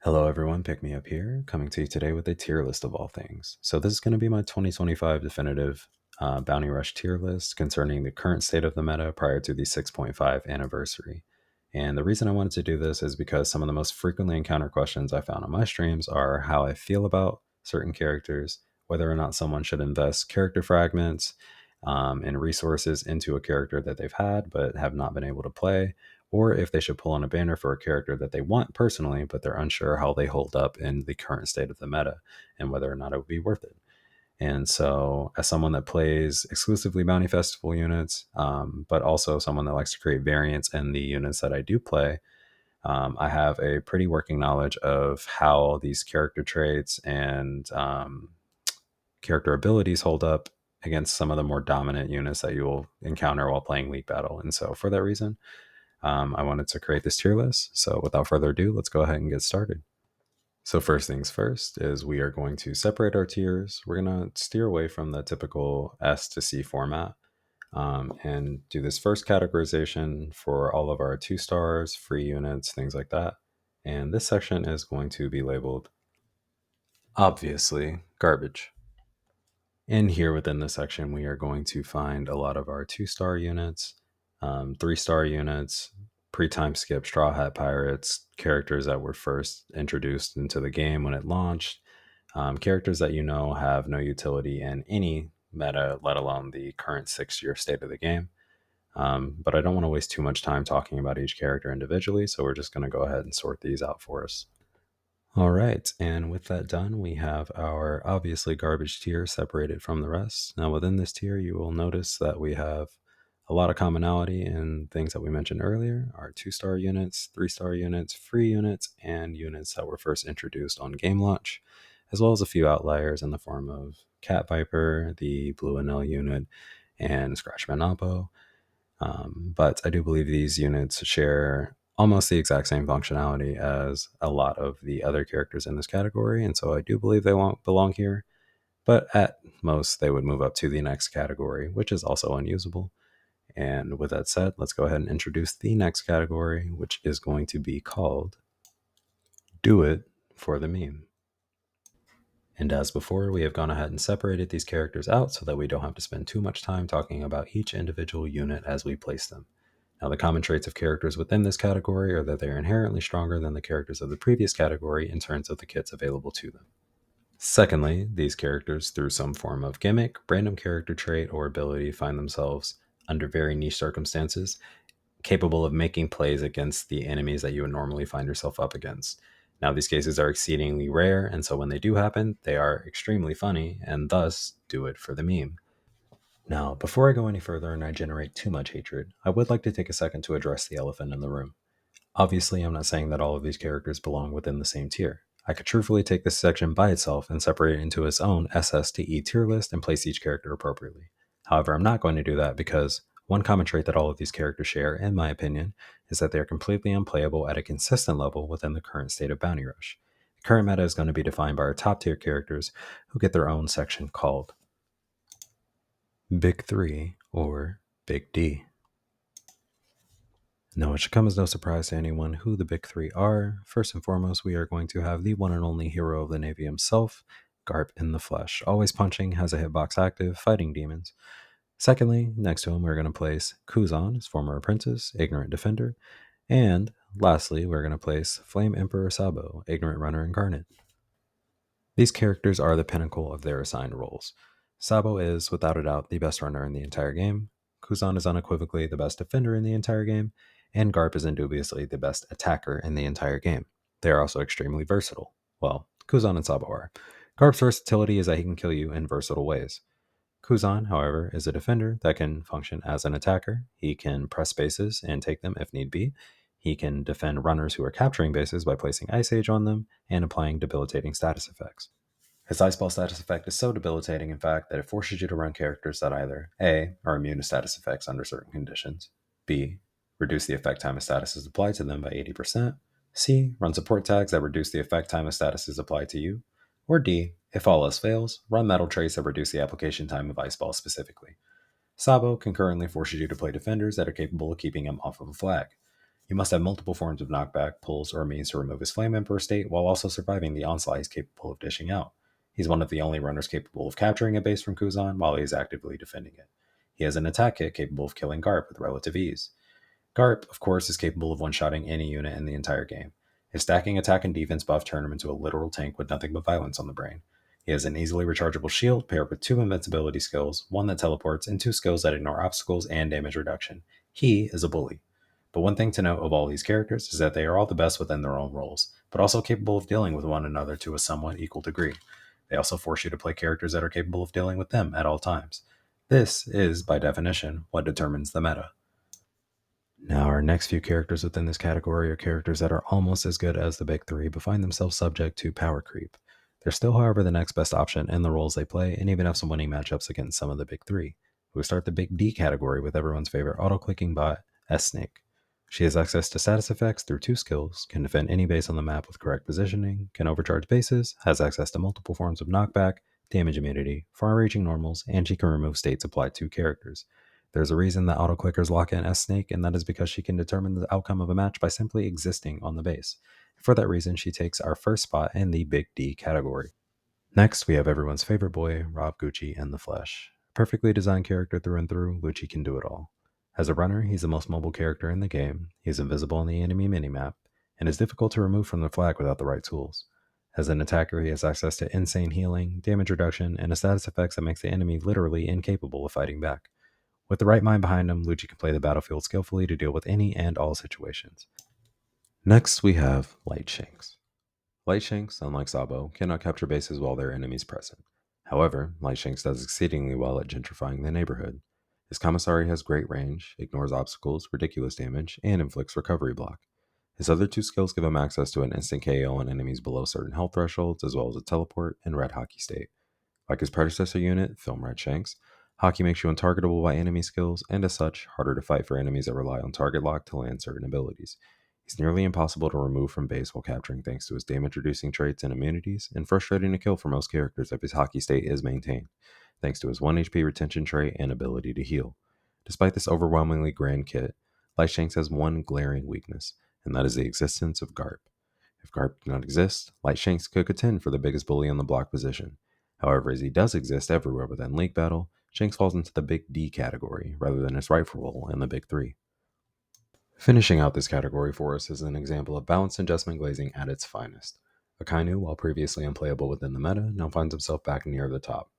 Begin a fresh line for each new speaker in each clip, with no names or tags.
Hello everyone, Pick Me Up here, coming to you today with a tier list of all things. So this is going to be my 2025 definitive Bounty Rush tier list concerning the current state of the meta prior to the 6.5 anniversary. And the reason I wanted to do this is because some of the most frequently encountered questions I found on my streams are how I feel about certain characters, whether or not someone should invest character fragments and resources into a character that they've had but have not been able to play, or if they should pull on a banner for a character that they want personally, but they're unsure how they hold up in the current state of the meta and whether or not it would be worth it. And so, as someone that plays exclusively Bounty Festival units, but also someone that likes to create variants in the units that I do play, I have a pretty working knowledge of how these character traits and character abilities hold up against some of the more dominant units that you will encounter while playing League Battle. And so, for that reason, I wanted to create this tier list. So without further ado, let's go ahead and get started. So first things first is we are going to separate our tiers. We're going to steer away from the typical S to C format and do this first categorization for all of our 2 stars, free units, things like that. And this section is going to be labeled, obviously, garbage. And here within this section, we are going to find a lot of our 2-star units, 3-star units, pre-time skip Straw Hat Pirates, characters that were first introduced into the game when it launched, characters that you know have no utility in any meta, let alone the current 6-year state of the game. But I don't want to waste too much time talking about each character individually, so we're just going to go ahead and sort these out for us. All right, and with that done, we have our obviously garbage tier separated from the rest. Now within this tier, you will notice that we have a lot of commonality in things that we mentioned earlier, our 2-star units, 3-star units, free units, and units that were first introduced on game launch, as well as a few outliers in the form of Cat Viper, the Blue NL unit, and Scratchman Oppo. But I do believe these units share almost the exact same functionality as a lot of the other characters in this category, and so I do believe they won't belong here. But at most, they would move up to the next category, which is also unusable. And with that said, let's go ahead and introduce the next category, which is going to be called Do It for the Meme. And as before, we have gone ahead and separated these characters out so that we don't have to spend too much time talking about each individual unit as we place them. Now, the common traits of characters within this category are that they are inherently stronger than the characters of the previous category in terms of the kits available to them. Secondly, these characters, through some form of gimmick, random character trait, or ability, find themselves, under very niche circumstances, capable of making plays against the enemies that you would normally find yourself up against. Now, these cases are exceedingly rare, and so when they do happen, they are extremely funny, and thus do it for the meme. Now, before I go any further and I generate too much hatred, I would like to take a second to address the elephant in the room. Obviously, I'm not saying that all of these characters belong within the same tier. I could truthfully take this section by itself and separate it into its own SS to E tier list and place each character appropriately. However, I'm not going to do that because one common trait that all of these characters share, in my opinion, is that they are completely unplayable at a consistent level within the current state of Bounty Rush. The current meta is going to be defined by our top tier characters who get their own section called Big 3 or Big D. Now, it should come as no surprise to anyone who the big 3 are. First and foremost, we are going to have the one and only hero of the Navy himself, Garp in the flesh. Always punching, has a hitbox active, fighting demons. Secondly, next to him, we're going to place Kuzan, his former apprentice, ignorant defender. And lastly, we're going to place Flame Emperor Sabo, ignorant runner incarnate. These characters are the pinnacle of their assigned roles. Sabo is, without a doubt, the best runner in the entire game. Kuzan is unequivocally the best defender in the entire game, and Garp is indubiously the best attacker in the entire game. They are also extremely versatile. Well, Kuzan and Sabo are. Garp's versatility is that he can kill you in versatile ways. Kuzan, however, is a defender that can function as an attacker. He can press bases and take them if need be. He can defend runners who are capturing bases by placing Ice Age on them and applying debilitating status effects. His Ice Ball status effect is so debilitating, in fact, that it forces you to run characters that either A, are immune to status effects under certain conditions, B, reduce the effect time a status is applied to them by 80%, C, run support tags that reduce the effect time a status is applied to you, or D, if all else fails, run metal traits that reduce the application time of Ice Ball specifically. Sabo concurrently forces you to play defenders that are capable of keeping him off of a flag. He must have multiple forms of knockback, pulls, or means to remove his Flame Emperor state while also surviving the onslaught he's capable of dishing out. He's one of the only runners capable of capturing a base from Kuzan while he is actively defending it. He has an attack kit capable of killing Garp with relative ease. Garp, of course, is capable of one-shotting any unit in the entire game. His stacking attack and defense buff turn him into a literal tank with nothing but violence on the brain. He has an easily rechargeable shield paired with 2 invincibility skills, 1 that teleports, and 2 skills that ignore obstacles and damage reduction. He is a bully. But one thing to note of all these characters is that they are all the best within their own roles, but also capable of dealing with one another to a somewhat equal degree. They also force you to play characters that are capable of dealing with them at all times. This is, by definition, what determines the meta. Now, our next few characters within this category are characters that are almost as good as the big three, but find themselves subject to power creep. They're still, however, the next best option in the roles they play, and even have some winning matchups against some of the big three. We start the big D category with everyone's favorite auto-clicking bot, S-Snake. She has access to status effects through 2 skills, can defend any base on the map with correct positioning, can overcharge bases, has access to multiple forms of knockback, damage immunity, far-reaching normals, and she can remove states applied to characters. There's a reason that auto-clickers lock in S-Snake, and that is because she can determine the outcome of a match by simply existing on the base. For that reason, she takes our first spot in the Big D category. Next, we have everyone's favorite boy, Rob Gucci in the flesh. Perfectly designed character through and through, Lucci can do it all. As a runner, he's the most mobile character in the game, he's invisible on the enemy minimap, and is difficult to remove from the flag without the right tools. As an attacker, he has access to insane healing, damage reduction, and a status effects that makes the enemy literally incapable of fighting back. With the right mind behind him, Lucci can play the battlefield skillfully to deal with any and all situations. Next, we have Light Shanks. Light Shanks, unlike Sabo, cannot capture bases while there are enemies present. However, Light Shanks does exceedingly well at gentrifying the neighborhood. His commissary has great range, ignores obstacles, ridiculous damage, and inflicts recovery block. His other 2 skills give him access to an instant KO on enemies below certain health thresholds, as well as a teleport and red hockey state. Like his predecessor unit, Film Red Shanks, Hockey makes you untargetable by enemy skills, and as such, harder to fight for enemies that rely on target lock to land certain abilities. He's nearly impossible to remove from base while capturing thanks to his damage reducing traits and immunities, and frustrating to kill for most characters if his hockey state is maintained, thanks to his 1 HP retention trait and ability to heal. Despite this overwhelmingly grand kit, Light Shanks has one glaring weakness, and that is the existence of Garp. If Garp did not exist, Light Shanks could contend for the biggest bully on the block position. However, as he does exist everywhere within League Battle, Shanks falls into the Big D category rather than his rightful role in the Big Three. Finishing out this category for us is an example of balanced adjustment glazing at its finest. Akainu, while previously unplayable within the meta, now finds himself back near the top.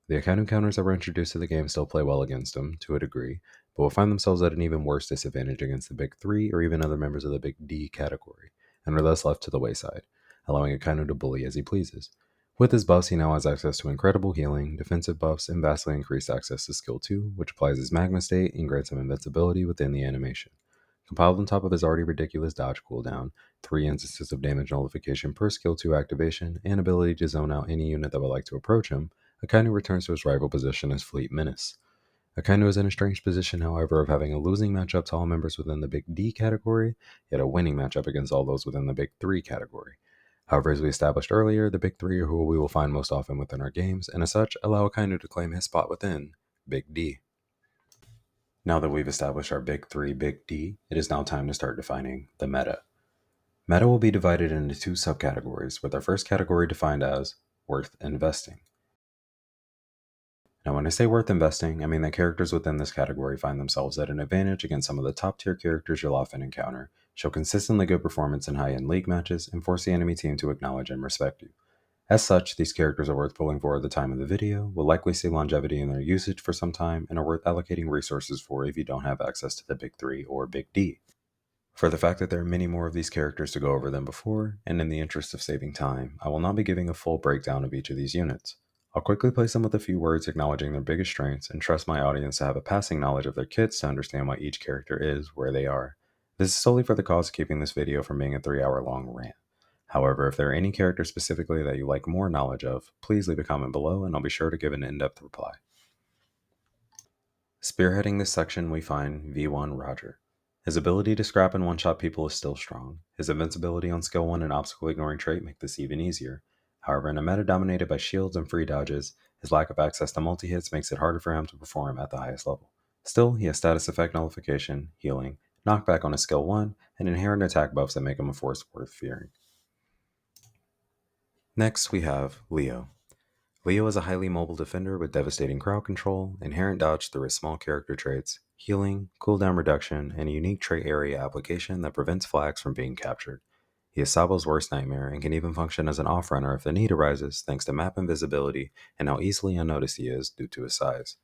The Akainu counters that were introduced to the game still play well against him, to a degree, but will find themselves at an even worse disadvantage against the Big Three or even other members of the Big D category, and are thus left to the wayside, allowing Akainu to bully as he pleases. With his buffs, he now has access to incredible healing, defensive buffs, and vastly increased access to skill 2, which applies his magma state and grants him invincibility within the animation. Compiled on top of his already ridiculous dodge cooldown, 3 instances of damage nullification per skill 2 activation, and ability to zone out any unit that would like to approach him, Akainu returns to his rival position as Fleet Menace. Akainu is in a strange position, however, of having a losing matchup to all members within the Big D category, yet a winning matchup against all those within the Big 3 category. However, as we established earlier, the Big 3 are who we will find most often within our games, and as such, allow Akainu to claim his spot within Big D. Now that we've established our Big 3 Big D, it is now time to start defining the meta. Meta will be divided into 2 subcategories, with our first category defined as worth investing. Now, when I say worth investing, I mean that characters within this category find themselves at an advantage against some of the top tier characters you'll often encounter, show consistently good performance in high-end league matches, and force the enemy team to acknowledge and respect you. As such, these characters are worth pulling for at the time of the video, will likely see longevity in their usage for some time, and are worth allocating resources for if you don't have access to the Big 3 or Big D. For the fact that there are many more of these characters to go over than before, and in the interest of saving time, I will not be giving a full breakdown of each of these units. I'll quickly place them with a few words acknowledging their biggest strengths and trust my audience to have a passing knowledge of their kits to understand why each character is where they are. This is solely for the cause of keeping this video from being a 3-hour long rant. However, if there are any characters specifically that you like more knowledge of, please leave a comment below and I'll be sure to give an in-depth reply. Spearheading this section, we find V1 Roger. His ability to scrap and one-shot people is still strong. His invincibility on skill 1 and obstacle ignoring trait make this even easier. However, in a meta dominated by shields and free dodges, his lack of access to multi-hits makes it harder for him to perform at the highest level. Still, he has status effect nullification, healing, knockback on a skill 1, and inherent attack buffs that make him a force worth fearing. Next, we have Leo. Leo is a highly mobile defender with devastating crowd control, inherent dodge through his small character traits, healing, cooldown reduction, and a unique trait area application that prevents flags from being captured. He is Sabo's worst nightmare and can even function as an off-runner if the need arises thanks to map invisibility and how easily unnoticed he is due to his size.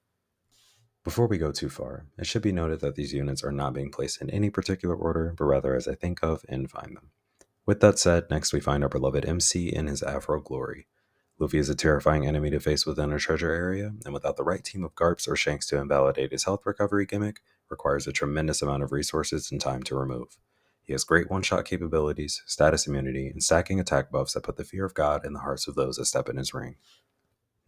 Before we go too far, it should be noted that these units are not being placed in any particular order, but rather as I think of and find them. With that said, next we find our beloved MC in his Afro glory. Luffy is a terrifying enemy to face within a treasure area, and without the right team of Garps or Shanks to invalidate his health recovery gimmick, requires a tremendous amount of resources and time to remove. He has great one-shot capabilities, status immunity, and stacking attack buffs that put the fear of God in the hearts of those that step in his ring.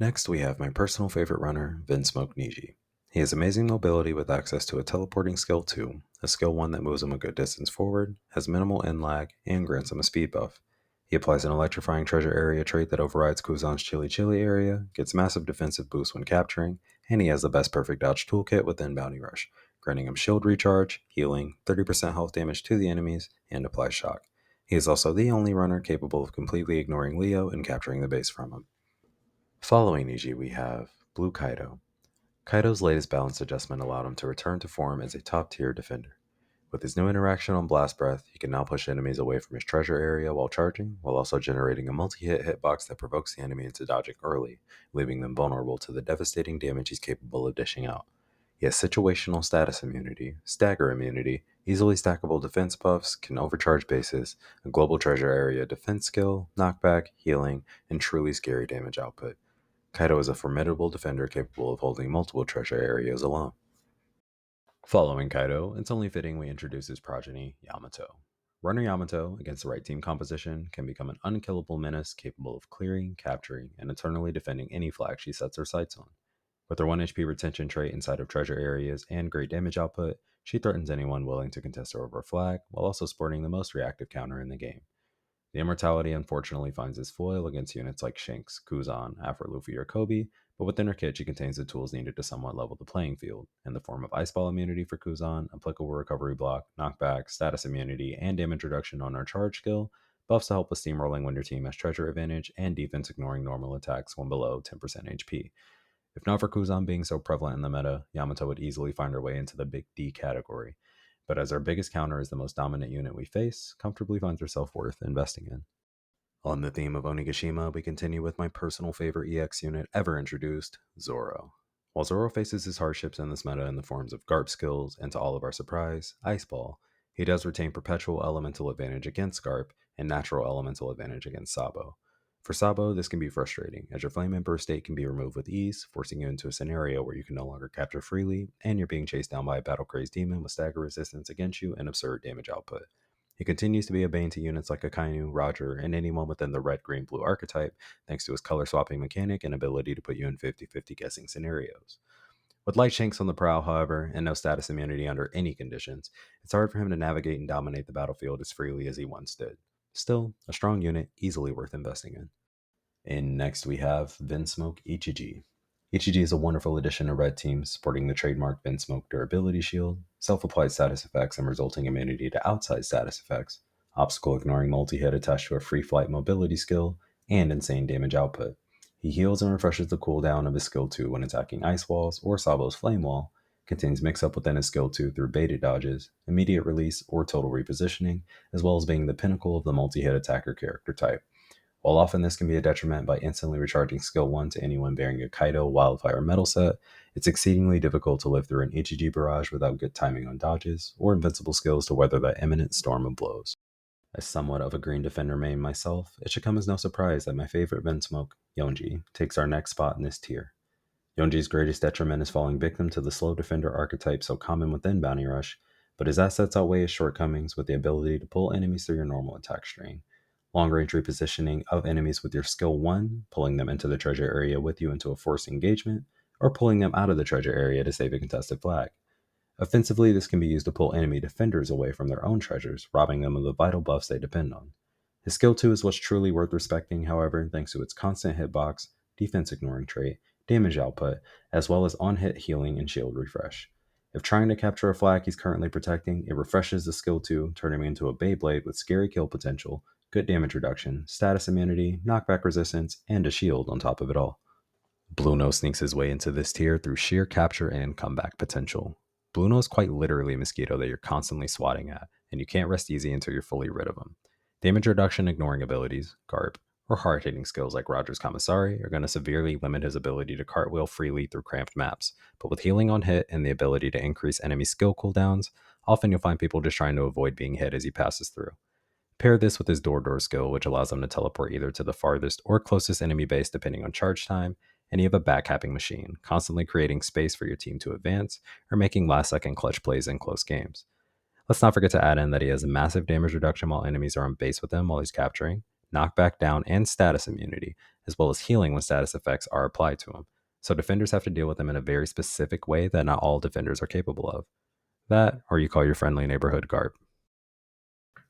Next, we have my personal favorite runner, Vinsmoke Niji. He has amazing mobility with access to a teleporting skill 2, a skill 1 that moves him a good distance forward, has minimal end lag, and grants him a speed buff. He applies an electrifying treasure area trait that overrides Kuzan's Chili Chili area, gets massive defensive boost when capturing, and he has the best perfect dodge toolkit within Bounty Rush, granting him shield recharge, healing, 30% health damage to the enemies, and apply shock. He is also the only runner capable of completely ignoring Leo and capturing the base from him. Following Niji, we have Blue Kaido. Kaido's latest balance adjustment allowed him to return to form as a top-tier defender. With his new interaction on Blast Breath, he can now push enemies away from his treasure area while charging, while also generating a multi-hit hitbox that provokes the enemy into dodging early, leaving them vulnerable to the devastating damage he's capable of dishing out. He has situational status immunity, stagger immunity, easily stackable defense buffs, can overcharge bases, a global treasure area defense skill, knockback, healing, and truly scary damage output. Kaido is a formidable defender capable of holding multiple treasure areas alone. Following Kaido, it's only fitting we introduce his progeny, Yamato. Runner Yamato, against the right team composition, can become an unkillable menace capable of clearing, capturing, and eternally defending any flag she sets her sights on. With her 1 HP retention trait inside of treasure areas and great damage output, she threatens anyone willing to contest her over a flag, while also sporting the most reactive counter in the game. The immortality unfortunately finds its foil against units like Shanks, Kuzan, Afro Luffy, or Kobe, but within her kit she contains the tools needed to somewhat level the playing field, in the form of Ice Ball immunity for Kuzan, applicable recovery block, knockback, status immunity, and damage reduction on her charge skill, buffs to help with steamrolling when your team has treasure advantage, and defense ignoring normal attacks when below 10% HP. If not for Kuzan being so prevalent in the meta, Yamato would easily find her way into the big D category. But as our biggest counter is the most dominant unit we face, comfortably finds herself worth investing in. On the theme of Onigashima, we continue with my personal favorite EX unit ever introduced, Zoro. While Zoro faces his hardships in this meta in the forms of Garp skills, and to all of our surprise, Ice Ball, he does retain perpetual elemental advantage against Garp and natural elemental advantage against Sabo. For Sabo, this can be frustrating, as your Flame Emperor state can be removed with ease, forcing you into a scenario where you can no longer capture freely, and you're being chased down by a battle-crazed demon with stagger resistance against you and absurd damage output. He continues to be a bane to units like Akainu, Roger, and anyone within the red, green, blue archetype, thanks to his color swapping mechanic and ability to put you in 50-50 guessing scenarios. With Light Shanks on the prowl, however, and no status immunity under any conditions, it's hard for him to navigate and dominate the battlefield as freely as he once did. Still, a strong unit, easily worth investing in. And next we have Vinsmoke Ichiji. Ichiji is a wonderful addition to red teams, sporting the trademark Vinsmoke durability shield, self-applied status effects and resulting immunity to outside status effects, obstacle ignoring multi-hit attached to a free flight mobility skill, and insane damage output. He heals and refreshes the cooldown of his skill 2 when attacking ice walls or Sabo's flame wall, contains mix-up within his skill 2 through baited dodges, immediate release, or total repositioning, as well as being the pinnacle of the multi-hit attacker character type. While often this can be a detriment by instantly recharging skill 1 to anyone bearing a Kaido, Wildfire, Metal set, it's exceedingly difficult to live through an Ichiji barrage without good timing on dodges, or invincible skills to weather that imminent storm of blows. As somewhat of a green defender main myself, it should come as no surprise that my favorite Vinsmoke, Yonji, takes our next spot in this tier. Yonji's greatest detriment is falling victim to the slow defender archetype so common within Bounty Rush, but his assets outweigh his shortcomings with the ability to pull enemies through your normal attack string. Long-range repositioning of enemies with your skill 1, pulling them into the treasure area with you into a forced engagement, or pulling them out of the treasure area to save a contested flag. Offensively, this can be used to pull enemy defenders away from their own treasures, robbing them of the vital buffs they depend on. His skill 2 is what's truly worth respecting, however, thanks to its constant hitbox, defense ignoring trait, damage output, as well as on-hit healing and shield refresh. If trying to capture a flag he's currently protecting, it refreshes the skill 2, turning him into a Beyblade with scary kill potential, good damage reduction, status immunity, knockback resistance, and a shield on top of it all. Blue Nose sneaks his way into this tier through sheer capture and comeback potential. Blue Nose is quite literally a mosquito that you're constantly swatting at, and you can't rest easy until you're fully rid of him. Damage reduction ignoring abilities, GARP, or hard hitting skills like Roger's Commissary are going to severely limit his ability to cartwheel freely through cramped maps, but with healing on hit and the ability to increase enemy skill cooldowns, often you'll find people just trying to avoid being hit as he passes through. Pair this with his Door skill, which allows them to teleport either to the farthest or closest enemy base depending on charge time, and you have a backcapping machine, constantly creating space for your team to advance or making last second clutch plays in close games. Let's not forget to add in that he has massive damage reduction while enemies are on base with him while he's capturing, knockback down and status immunity, as well as healing when status effects are applied to him. So defenders have to deal with him in a very specific way that not all defenders are capable of. That, or you call your friendly neighborhood guard.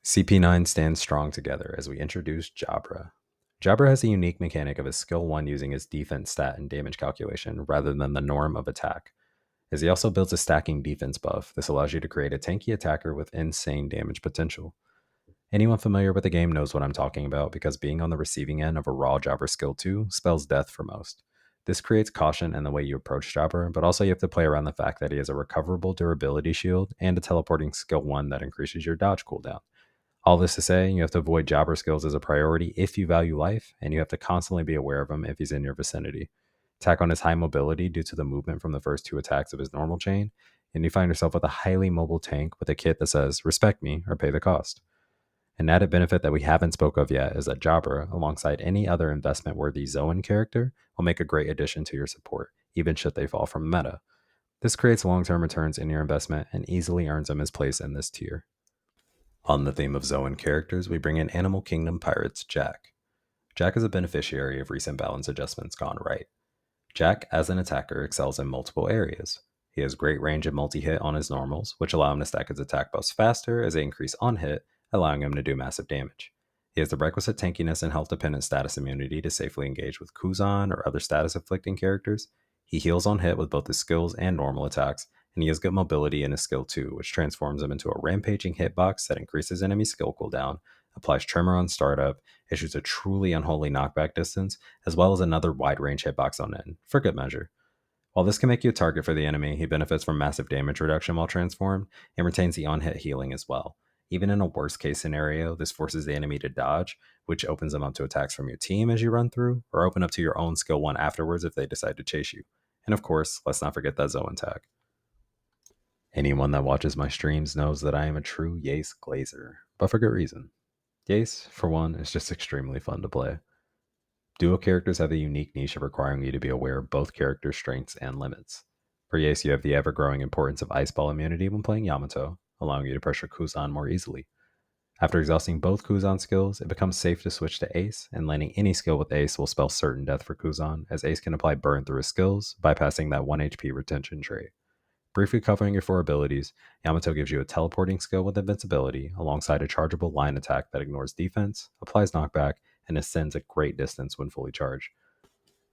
CP9 stands strong together as we introduce Jabra. Jabra has a unique mechanic of his skill 1 using his defense stat and damage calculation rather than the norm of attack. As he also builds a stacking defense buff, this allows you to create a tanky attacker with insane damage potential. Anyone familiar with the game knows what I'm talking about because being on the receiving end of a raw Jabra skill 2 spells death for most. This creates caution in the way you approach Jabra, but also you have to play around the fact that he has a recoverable durability shield and a teleporting skill 1 that increases your dodge cooldown. All this to say, you have to avoid jobber skills as a priority if you value life, and you have to constantly be aware of him if he's in your vicinity. Tack on his high mobility due to the movement from the first 2 attacks of his normal chain, and you find yourself with a highly mobile tank with a kit that says, respect me or pay the cost. An added benefit that we haven't spoke of yet is that Jabra, alongside any other investment-worthy Zoan character, will make a great addition to your support, even should they fall from meta. This creates long-term returns in your investment and easily earns him his place in this tier. On the theme of Zoan characters, we bring in Animal Kingdom Pirates Jack. Jack is a beneficiary of recent balance adjustments gone right. Jack, as an attacker, excels in multiple areas. He has great range and multi-hit on his normals, which allow him to stack his attack buffs faster as they increase on hit, allowing him to do massive damage. He has the requisite tankiness and health-dependent status immunity to safely engage with Kuzan or other status-afflicting characters. He heals on hit with both his skills and normal attacks, and he has good mobility in his skill 2, which transforms him into a rampaging hitbox that increases enemy skill cooldown, applies Tremor on startup, issues a truly unholy knockback distance, as well as another wide range hitbox on end, for good measure. While this can make you a target for the enemy, he benefits from massive damage reduction while transformed, and retains the on-hit healing as well. Even in a worst case scenario, this forces the enemy to dodge, which opens them up to attacks from your team as you run through, or open up to your own skill 1 afterwards if they decide to chase you. And of course, let's not forget that Zoan tag. Anyone that watches my streams knows that I am a true Yace glazer, but for good reason. Yace, for one, is just extremely fun to play. Duo characters have a unique niche of requiring you to be aware of both characters' strengths and limits. For Yace, you have the ever-growing importance of Ice Ball immunity when playing Yamato, allowing you to pressure Kuzan more easily. After exhausting both Kuzan skills, it becomes safe to switch to Ace, and landing any skill with Ace will spell certain death for Kuzan, as Ace can apply burn through his skills, bypassing that 1 HP retention trait. Briefly covering your 4 abilities, Yamato gives you a teleporting skill with invincibility, alongside a chargeable line attack that ignores defense, applies knockback, and ascends a great distance when fully charged.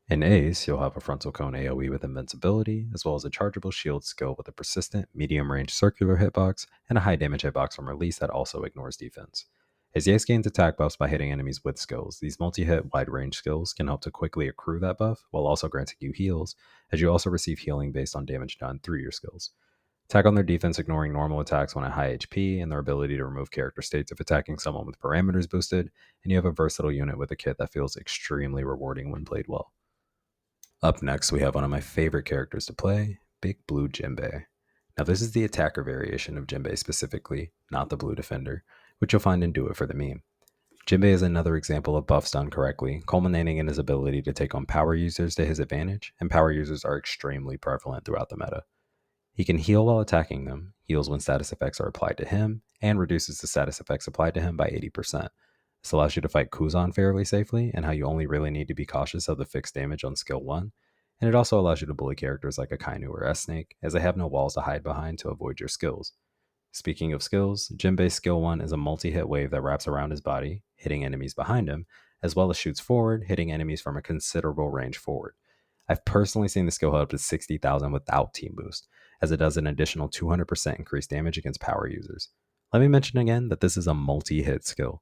In Ace, you'll have a frontal cone AoE with invincibility, as well as a chargeable shield skill with a persistent, medium-range circular hitbox, and a high damage hitbox from release that also ignores defense. As Ace gains attack buffs by hitting enemies with skills, these multi-hit wide-range skills can help to quickly accrue that buff, while also granting you heals, as you also receive healing based on damage done through your skills. Tag on their defense ignoring normal attacks when at high HP, and their ability to remove character states if attacking someone with parameters boosted, and you have a versatile unit with a kit that feels extremely rewarding when played well. Up next, we have one of my favorite characters to play, Big Blue Jinbei. Now, this is the attacker variation of Jinbei specifically, not the blue defender, which you'll find in Do It for the Meme. Jinbei is another example of buffs done correctly, culminating in his ability to take on power users to his advantage, and power users are extremely prevalent throughout the meta. He can heal while attacking them, heals when status effects are applied to him, and reduces the status effects applied to him by 80%. This allows you to fight Kuzan fairly safely, and how you only really need to be cautious of the fixed damage on skill 1, and it also allows you to bully characters like Akainu or S-Snake, as they have no walls to hide behind to avoid your skills. Speaking of skills, Jinbei's skill 1 is a multi-hit wave that wraps around his body, hitting enemies behind him, as well as shoots forward, hitting enemies from a considerable range forward. I've personally seen the skill hit up to 60,000 without team boost, as it does an additional 200% increased damage against power users. Let me mention again that this is a multi-hit skill.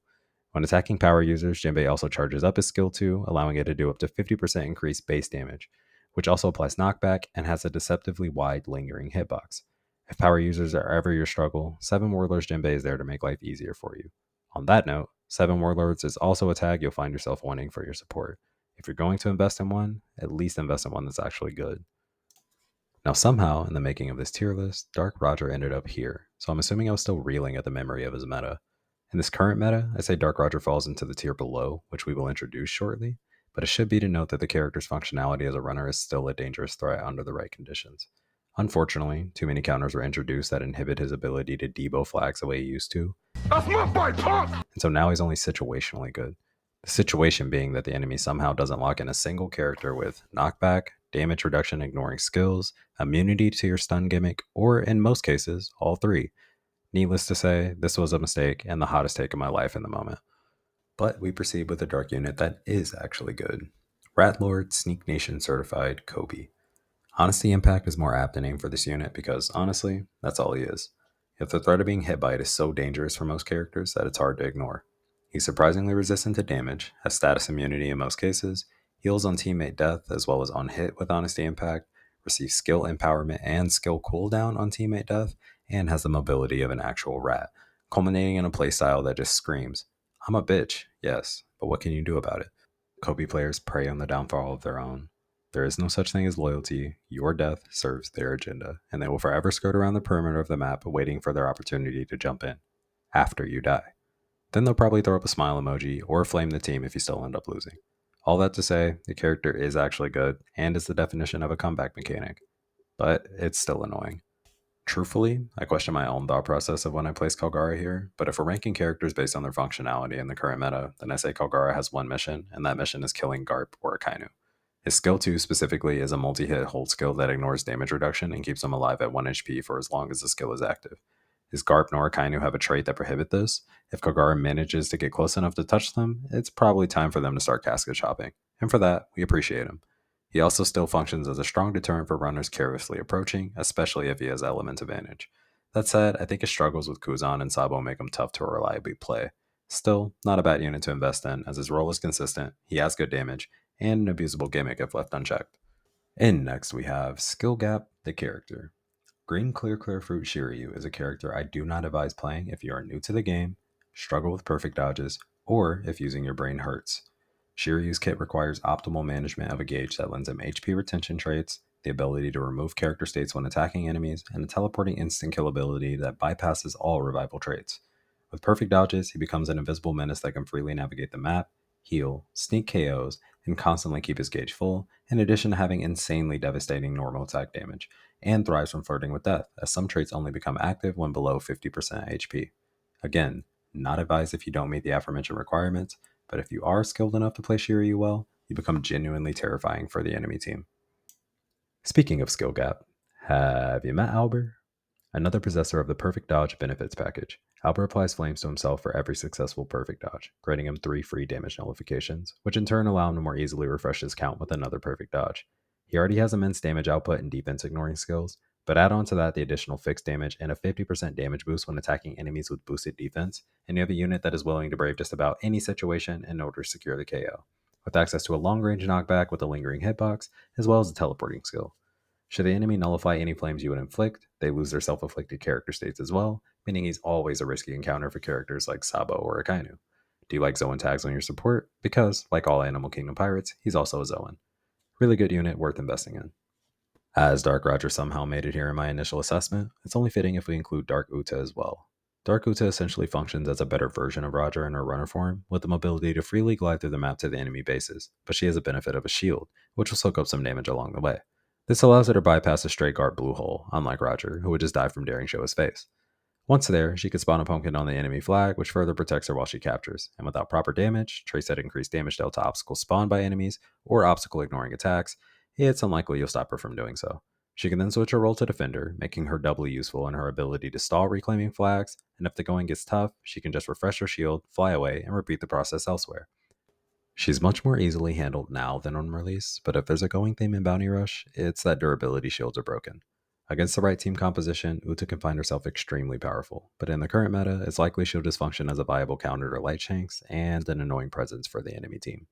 When attacking power users, Jinbei also charges up his skill 2, allowing it to do up to 50% increased base damage, which also applies knockback and has a deceptively wide lingering hitbox. If power users are ever your struggle, 7 Warlords Jinbei is there to make life easier for you. On that note, 7 Warlords is also a tag you'll find yourself wanting for your support. If you're going to invest in one, at least invest in one that's actually good. Now, somehow, in the making of this tier list, Dark Roger ended up here, so I'm assuming I was still reeling at the memory of his meta. In this current meta, I say Dark Roger falls into the tier below, which we will introduce shortly, but it should be to note that the character's functionality as a runner is still a dangerous threat under the right conditions. Unfortunately, too many counters were introduced that inhibit his ability to debo flags the way he used to, and so now he's only situationally good. The situation being that the enemy somehow doesn't lock in a single character with knockback, damage reduction ignoring skills, immunity to your stun gimmick, or in most cases, all three. Needless to say, this was a mistake and the hottest take of my life in the moment. But we proceed with a dark unit that is actually good. Rat Lord Sneak Nation certified Kobe. Honesty Impact is more apt to name for this unit because, honestly, that's all he is. Yet the threat of being hit by it is so dangerous for most characters that it's hard to ignore. He's surprisingly resistant to damage, has status immunity in most cases, heals on teammate death as well as on hit with Honesty Impact, receives skill empowerment and skill cooldown on teammate death, and has the mobility of an actual rat, culminating in a playstyle that just screams, I'm a bitch, yes, but what can you do about it? Kobe players prey on the downfall of their own. There is no such thing as loyalty. Your death serves their agenda, and they will forever skirt around the perimeter of the map waiting for their opportunity to jump in after you die. Then they'll probably throw up a smile emoji or flame the team if you still end up losing. All that to say, the character is actually good and is the definition of a comeback mechanic, but it's still annoying. Truthfully, I question my own thought process of when I place Kalgara here, but if we're ranking characters based on their functionality in the current meta, then I say Kalgara has one mission, and that mission is killing Garp or Akainu. His skill 2 specifically is a multi-hit hold skill that ignores damage reduction and keeps him alive at 1 HP for as long as the skill is active. His Garp nor Akainu have a trait that prohibit this. If Kalgara manages to get close enough to touch them, it's probably time for them to start casket chopping, and for that, we appreciate him. He also still functions as a strong deterrent for runners carelessly approaching, especially if he has element advantage. That said, I think his struggles with Kuzan and Sabo make him tough to reliably play. Still, not a bad unit to invest in, as his role is consistent, he has good damage, and an abusable gimmick if left unchecked. And next we have Skill Gap, the character. Green Clear Fruit Shiryu is a character I do not advise playing if you are new to the game, struggle with perfect dodges, or if using your brain hurts. Shiryu's kit requires optimal management of a gauge that lends him HP retention traits, the ability to remove character states when attacking enemies, and a teleporting instant kill ability that bypasses all revival traits. With perfect dodges, he becomes an invisible menace that can freely navigate the map, heal, sneak KOs, and constantly keep his gauge full, in addition to having insanely devastating normal attack damage, and thrives from flirting with death, as some traits only become active when below 50% HP. Again, not advised if you don't meet the aforementioned requirements, but if you are skilled enough to play Shiryu well, you become genuinely terrifying for the enemy team. Speaking of skill gap, have you met Opbr? Another possessor of the Perfect Dodge benefits package. Opbr applies flames to himself for every successful perfect dodge, granting him 3 free damage nullifications, which in turn allow him to more easily refresh his count with another perfect dodge. He already has immense damage output and defense ignoring skills, but add on to that the additional fixed damage and a 50% damage boost when attacking enemies with boosted defense, and you have a unit that is willing to brave just about any situation in order to secure the KO, with access to a long range knockback with a lingering hitbox, as well as a teleporting skill. Should the enemy nullify any flames you would inflict, they lose their self-afflicted character states as well, meaning he's always a risky encounter for characters like Sabo or Akainu. Do you like Zoan tags on your support? Because, like all Animal Kingdom pirates, he's also a Zoan. Really good unit worth investing in. As Dark Roger somehow made it here in my initial assessment, it's only fitting if we include Dark Uta as well. Dark Uta essentially functions as a better version of Roger in her runner form, with the mobility to freely glide through the map to the enemy bases, but she has a benefit of a shield, which will soak up some damage along the way. This allows her to bypass a straight guard blue hole, unlike Roger, who would just die from daring show his face. Once there, she can spawn a pumpkin on the enemy flag, which further protects her while she captures, and without proper damage, traits that increase damage dealt to obstacles spawned by enemies, or obstacle ignoring attacks, it's unlikely you'll stop her from doing so. She can then switch her role to defender, making her doubly useful in her ability to stall reclaiming flags, and if the going gets tough, she can just refresh her shield, fly away, and repeat the process elsewhere. She's much more easily handled now than on release, but if there's a going theme in Bounty Rush, it's that durability shields are broken. Against the right team composition, Uta can find herself extremely powerful, but in the current meta, it's likely she'll just function as a viable counter to Light Shanks and an annoying presence for the enemy team.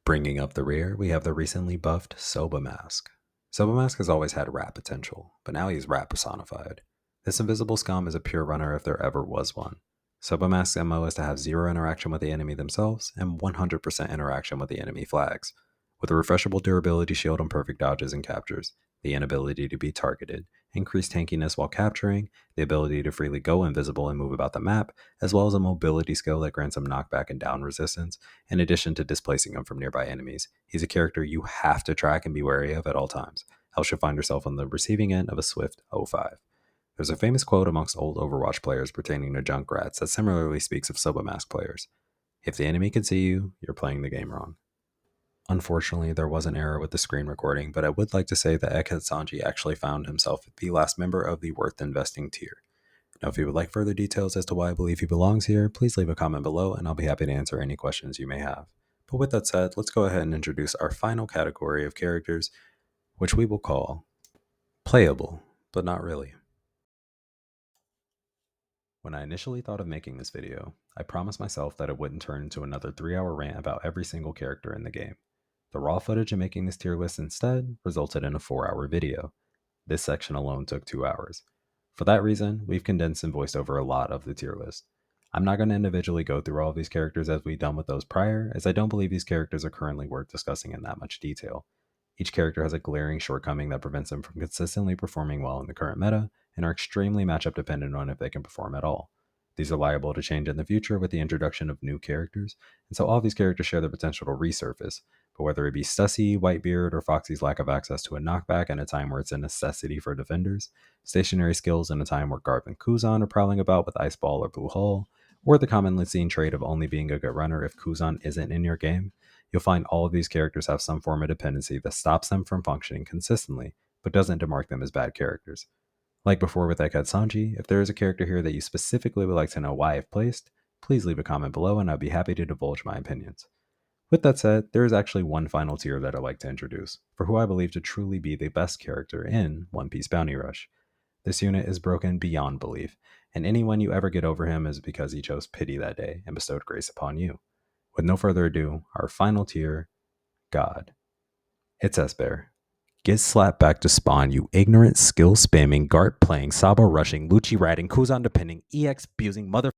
Bringing up the rear, we have the recently buffed Soba Mask. Soba Mask has always had rap potential, but now he's rap personified. This invisible scum is a pure runner if there ever was one. Soba Mask's MO is to have 0 interaction with the enemy themselves and 100% interaction with the enemy flags. With a refreshable durability shield on perfect dodges and captures, the inability to be targeted, increased tankiness while capturing, the ability to freely go invisible and move about the map, as well as a mobility skill that grants him knockback and down resistance, in addition to displacing him from nearby enemies. He's a character you have to track and be wary of at all times, else you'll find yourself on the receiving end of a swift 0-5. There's a famous quote amongst old Overwatch players pertaining to Junkrats that similarly speaks of Soba Mask players. If the enemy can see you, you're playing the game wrong. Unfortunately, there was an error with the screen recording, but I would like to say that Eket Sanji actually found himself the last member of the Worth Investing tier. Now, if you would like further details as to why I believe he belongs here, please leave a comment below and I'll be happy to answer any questions you may have. But with that said, let's go ahead and introduce our final category of characters, which we will call playable, but not really. When I initially thought of making this video, I promised myself that it wouldn't turn into another 3-hour rant about every single character in the game. The raw footage of making this tier list instead resulted in a 4-hour video. This section alone took 2 hours. For that reason, we've condensed and voiced over a lot of the tier list. I'm not going to individually go through all of these characters as we've done with those prior, as I don't believe these characters are currently worth discussing in that much detail. Each character has a glaring shortcoming that prevents them from consistently performing well in the current meta, and are extremely matchup dependent on if they can perform at all. These are liable to change in the future with the introduction of new characters, and so all these characters share the potential to resurface, but whether it be Stussy, Whitebeard, or Foxy's lack of access to a knockback in a time where it's a necessity for defenders, stationary skills in a time where Garb and Kuzan are prowling about with Ice Ball or Blue Hole, or the commonly seen trait of only being a good runner if Kuzan isn't in your game, you'll find all of these characters have some form of dependency that stops them from functioning consistently, but doesn't demark them as bad characters. Like before with Eket Sanji, if there is a character here that you specifically would like to know why I've placed, please leave a comment below and I'd be happy to divulge my opinions. With that said, there is actually one final tier that I'd like to introduce, for who I believe to truly be the best character in One Piece Bounty Rush. This unit is broken beyond belief, and anyone you ever get over him is because he chose pity that day and bestowed grace upon you. With no further ado, our final tier, God. It's Opbr. Get slapped back to spawn, you ignorant, skill spamming, Gart playing, Sabo rushing, Lucci ratting, Kuzan depending, EX abusing, mother